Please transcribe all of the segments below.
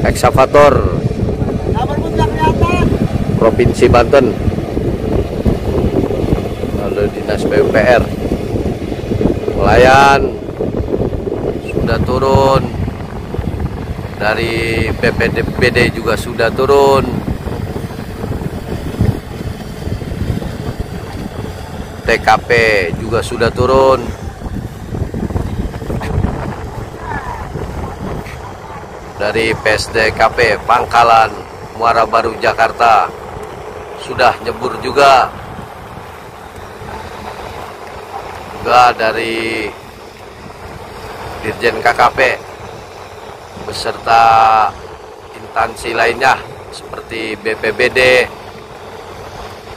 Eksavator Provinsi Banten, lalu Dinas PUPR. Pelayan sudah turun, dari BPD juga sudah turun, TKP juga sudah turun. Dari PSDKP Pangkalan Muara Baru Jakarta sudah nyebur juga. Juga dari Dirjen KKP beserta instansi lainnya seperti BPBD,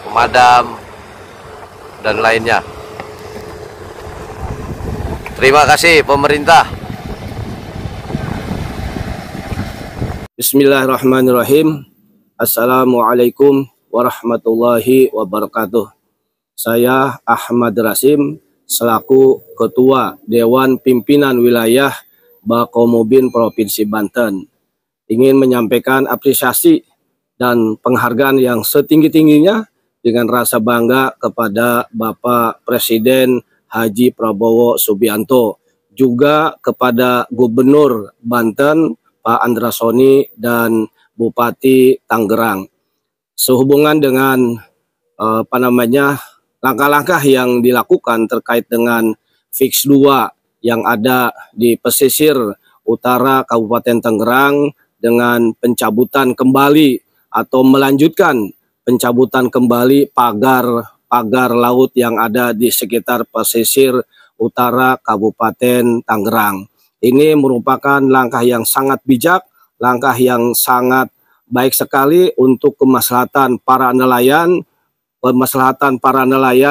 pemadam, dan lainnya. Terima kasih pemerintah. Bismillahirrahmanirrahim. Assalamualaikum warahmatullahi wabarakatuh. Saya Ahmad Rasim selaku Ketua Dewan Pimpinan Wilayah Bakauhobin Provinsi Banten ingin menyampaikan apresiasi dan penghargaan yang setinggi-tingginya dengan rasa bangga kepada Bapak Presiden Haji Prabowo Subianto, juga kepada Gubernur Banten Pak Andrasoni dan Bupati Tangerang. Sehubungan dengan langkah-langkah yang dilakukan terkait dengan Fix 2 yang ada di pesisir utara Kabupaten Tangerang dengan pencabutan kembali atau melanjutkan pencabutan kembali pagar laut yang ada di sekitar pesisir utara Kabupaten Tangerang. Ini merupakan langkah yang sangat bijak, langkah yang sangat baik sekali untuk kemaslahatan para nelayan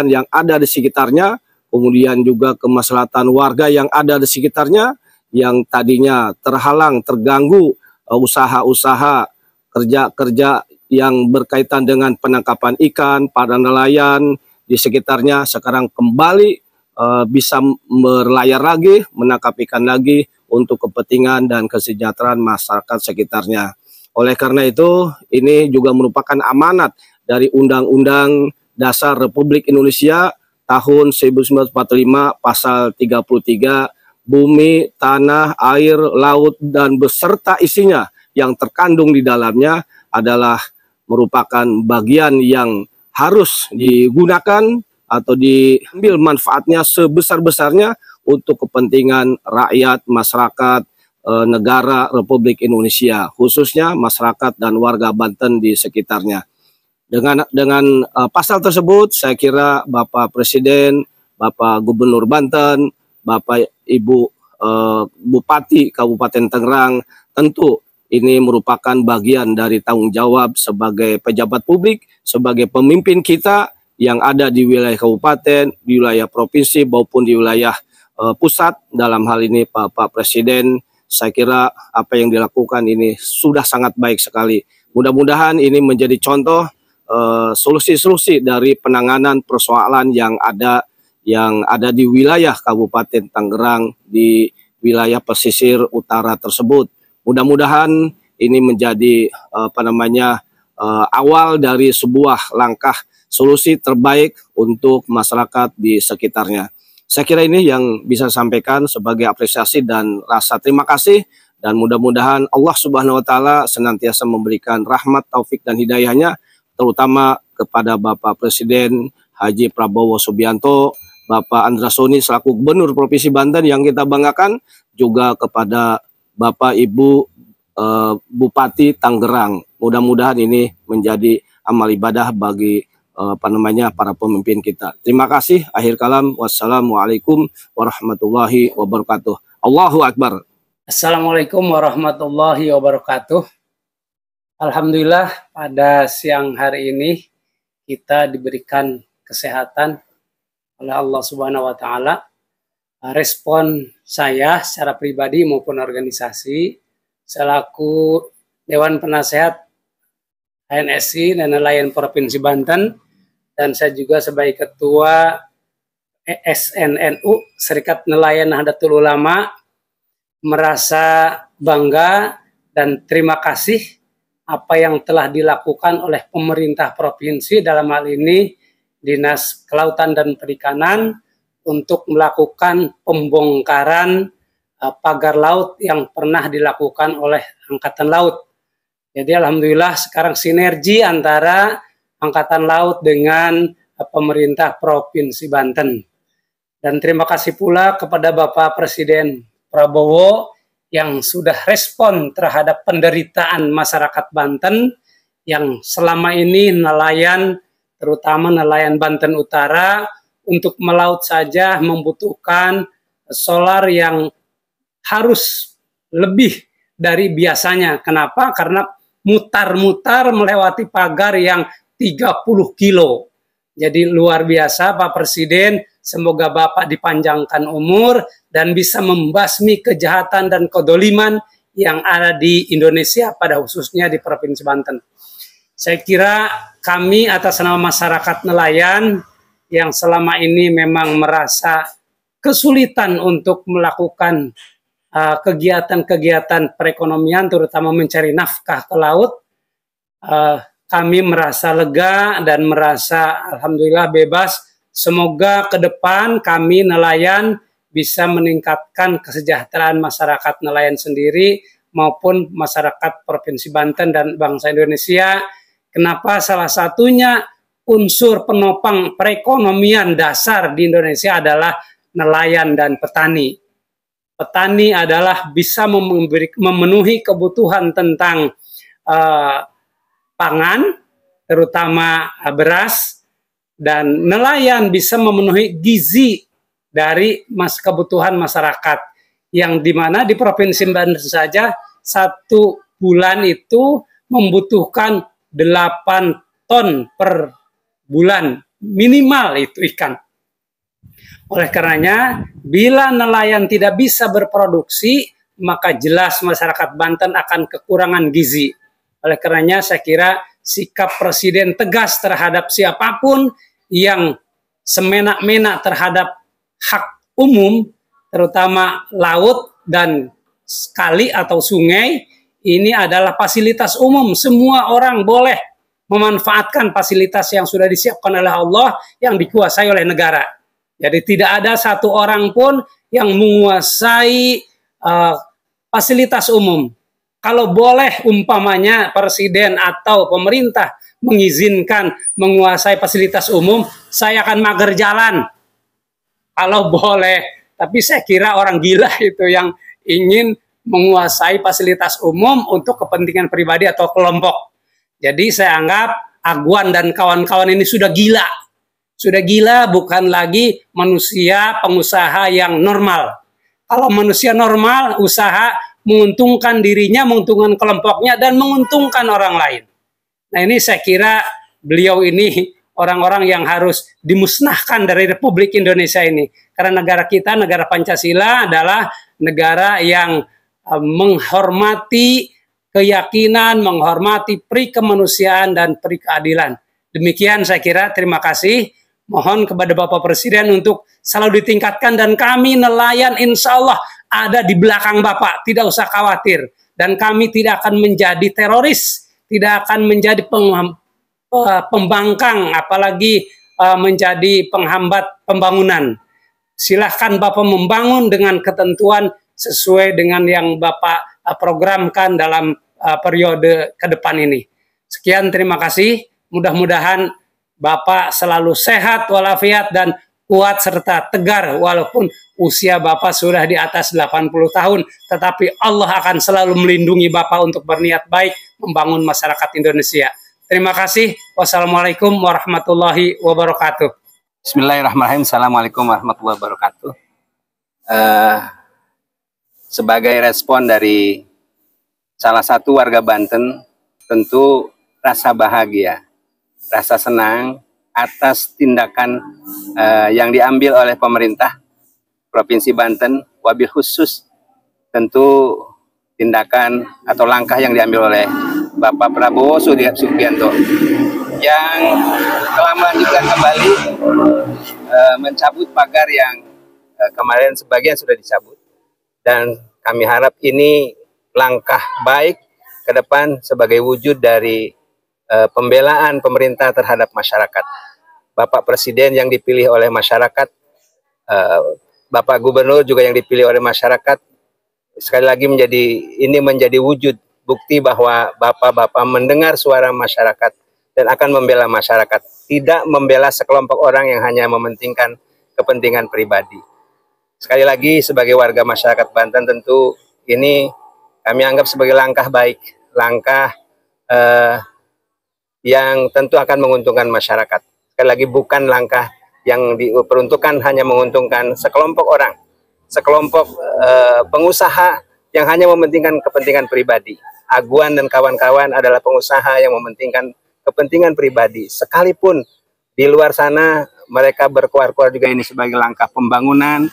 yang ada di sekitarnya, kemudian juga kemaslahatan warga yang ada di sekitarnya yang tadinya terganggu usaha-usaha kerja-kerja yang berkaitan dengan penangkapan ikan, para nelayan di sekitarnya sekarang kembali bisa berlayar lagi, menangkap ikan lagi untuk kepentingan dan kesejahteraan masyarakat sekitarnya. Oleh karena itu, ini juga merupakan amanat dari Undang-Undang Dasar Republik Indonesia tahun 1945 pasal 33, bumi, tanah, air, laut, dan beserta isinya yang terkandung di dalamnya adalah merupakan bagian yang harus digunakan atau diambil manfaatnya sebesar-besarnya untuk kepentingan rakyat, masyarakat, negara Republik Indonesia, khususnya masyarakat dan warga Banten di sekitarnya. Dengan pasal tersebut, saya kira Bapak Presiden, Bapak Gubernur Banten, Bapak Ibu Bupati Kabupaten Tangerang, tentu ini merupakan bagian dari tanggung jawab sebagai pejabat publik, sebagai pemimpin kita yang ada di wilayah kabupaten, di wilayah provinsi maupun di wilayah pusat. Dalam hal ini Pak Presiden, saya kira apa yang dilakukan ini sudah sangat baik sekali. Mudah-mudahan ini menjadi contoh solusi-solusi dari penanganan persoalan yang ada di wilayah Kabupaten Tangerang, di wilayah pesisir utara tersebut. Mudah-mudahan ini menjadi awal dari sebuah langkah solusi terbaik untuk masyarakat di sekitarnya. Saya kira ini yang bisa sampaikan sebagai apresiasi dan rasa terima kasih, dan mudah-mudahan Allah Subhanahu wa Ta'ala senantiasa memberikan rahmat, taufik, dan hidayahnya, terutama kepada Bapak Presiden Haji Prabowo Subianto, Bapak Andrasoni selaku Gubernur Provinsi Banten yang kita banggakan, juga kepada Bapak Ibu Bupati Tangerang. Mudah-mudahan ini menjadi amal ibadah bagi para pemimpin kita. Terima kasih. Akhir kalam. Wassalamualaikum warahmatullahi wabarakatuh. Allahu Akbar. Assalamualaikum warahmatullahi wabarakatuh. Alhamdulillah pada siang hari ini kita diberikan kesehatan oleh Allah Subhanahu wa Ta'ala. Respon saya secara pribadi maupun organisasi selaku Dewan Penasehat HNSI dan Nelayan Provinsi Banten, dan saya juga sebagai Ketua SNNU Serikat Nelayan Nahdlatul Ulama, merasa bangga dan terima kasih apa yang telah dilakukan oleh pemerintah provinsi, dalam hal ini Dinas Kelautan dan Perikanan, untuk melakukan pembongkaran pagar laut yang pernah dilakukan oleh Angkatan Laut. Jadi alhamdulillah sekarang sinergi antara Angkatan Laut dengan pemerintah Provinsi Banten. Dan terima kasih pula kepada Bapak Presiden Prabowo yang sudah respon terhadap penderitaan masyarakat Banten yang selama ini nelayan, terutama nelayan Banten Utara, untuk melaut saja membutuhkan solar yang harus lebih dari biasanya. Kenapa? Karena mutar-mutar melewati pagar yang 30 kilo. Jadi luar biasa Pak Presiden, semoga Bapak dipanjangkan umur dan bisa membasmi kejahatan dan kedoliman yang ada di Indonesia, pada khususnya di Provinsi Banten. Saya kira kami atas nama masyarakat nelayan yang selama ini memang merasa kesulitan untuk melakukan kegiatan-kegiatan perekonomian, terutama mencari nafkah ke laut, kami merasa lega dan merasa alhamdulillah bebas. Semoga ke depan kami nelayan bisa meningkatkan kesejahteraan masyarakat nelayan sendiri maupun masyarakat Provinsi Banten dan bangsa Indonesia. Kenapa? Salah satunya unsur penopang perekonomian dasar di Indonesia adalah nelayan dan petani. Petani adalah bisa memenuhi kebutuhan tentang pangan, terutama beras, dan nelayan bisa memenuhi gizi dari kebutuhan masyarakat, yang dimana di Provinsi Banten saja 1 bulan itu membutuhkan 8 ton per bulan minimal itu ikan. Oleh karenanya, bila nelayan tidak bisa berproduksi, maka jelas masyarakat Banten akan kekurangan gizi. Oleh karenanya saya kira sikap Presiden tegas terhadap siapapun yang semena-mena terhadap hak umum, terutama laut dan kali atau sungai, ini adalah fasilitas umum. Semua orang boleh memanfaatkan fasilitas yang sudah disiapkan oleh Allah, yang dikuasai oleh negara. Jadi tidak ada satu orang pun yang menguasai fasilitas umum. Kalau boleh umpamanya Presiden atau pemerintah mengizinkan menguasai fasilitas umum, saya akan mager jalan. Kalau boleh, tapi saya kira orang gila itu yang ingin menguasai fasilitas umum untuk kepentingan pribadi atau kelompok. Jadi saya anggap Agwan dan kawan-kawan ini sudah gila. Sudah gila, bukan lagi manusia pengusaha yang normal. Kalau manusia normal, usaha menguntungkan dirinya, menguntungkan kelompoknya, dan menguntungkan orang lain. Nah ini saya kira beliau ini orang-orang yang harus dimusnahkan dari Republik Indonesia ini. Karena negara kita, negara Pancasila adalah negara yang menghormati keyakinan, menghormati peri kemanusiaan dan peri keadilan. Demikian saya kira, terima kasih. Mohon kepada Bapak Presiden untuk selalu ditingkatkan, dan kami nelayan insya Allah ada di belakang Bapak, tidak usah khawatir. Dan kami tidak akan menjadi teroris, tidak akan menjadi pembangkang, apalagi menjadi penghambat pembangunan. Silahkan Bapak membangun dengan ketentuan sesuai dengan yang Bapak programkan dalam periode ke depan ini. Sekian, terima kasih. Mudah-mudahan Bapak selalu sehat walafiat dan kuat serta tegar, walaupun usia Bapak sudah di atas 80 tahun, tetapi Allah akan selalu melindungi Bapak untuk berniat baik membangun masyarakat Indonesia. Terima kasih. Wassalamualaikum warahmatullahi wabarakatuh. Bismillahirrahmanirrahim. Assalamualaikum warahmatullahi wabarakatuh. Sebagai respon dari salah satu warga Banten, tentu rasa bahagia, rasa senang atas tindakan yang diambil oleh pemerintah Provinsi Banten, wabil khusus tentu tindakan atau langkah yang diambil oleh Bapak Prabowo Subianto yang telah melanjutkan kembali mencabut pagar yang kemarin sebagian sudah dicabut, dan Kami harap ini langkah baik ke depan sebagai wujud dari pembelaan pemerintah terhadap masyarakat. Bapak Presiden yang dipilih oleh masyarakat, Bapak Gubernur juga yang dipilih oleh masyarakat, sekali lagi menjadi wujud bukti bahwa Bapak-Bapak mendengar suara masyarakat dan akan membela masyarakat, tidak membela sekelompok orang yang hanya mementingkan kepentingan pribadi. Sekali lagi sebagai warga masyarakat Banten tentu ini kami anggap sebagai langkah baik, langkah yang tentu akan menguntungkan masyarakat. Sekali lagi bukan langkah yang diperuntukkan hanya menguntungkan sekelompok orang, sekelompok pengusaha yang hanya mementingkan kepentingan pribadi. Aguan dan kawan-kawan adalah pengusaha yang mementingkan kepentingan pribadi. Sekalipun di luar sana mereka berkuar-kuar juga ini sebagai langkah pembangunan,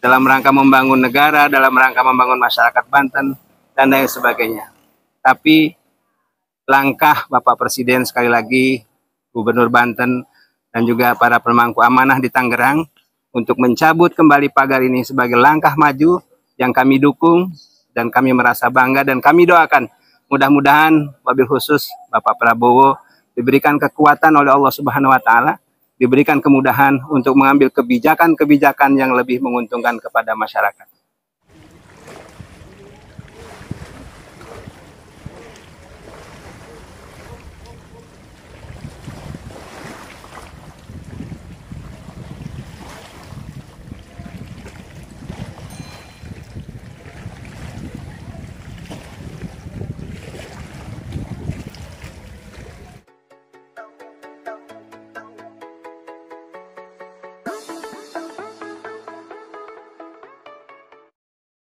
dalam rangka membangun negara, dalam rangka membangun masyarakat Banten, dan lain sebagainya. Tapi langkah Bapak Presiden sekali lagi, Gubernur Banten, dan juga para pemangku amanah di Tangerang untuk mencabut kembali pagar ini sebagai langkah maju yang kami dukung dan kami merasa bangga dan kami doakan mudah-mudahan wabil khusus Bapak Prabowo diberikan kekuatan oleh Allah Subhanahu wa Ta'ala, diberikan kemudahan untuk mengambil kebijakan-kebijakan yang lebih menguntungkan kepada masyarakat.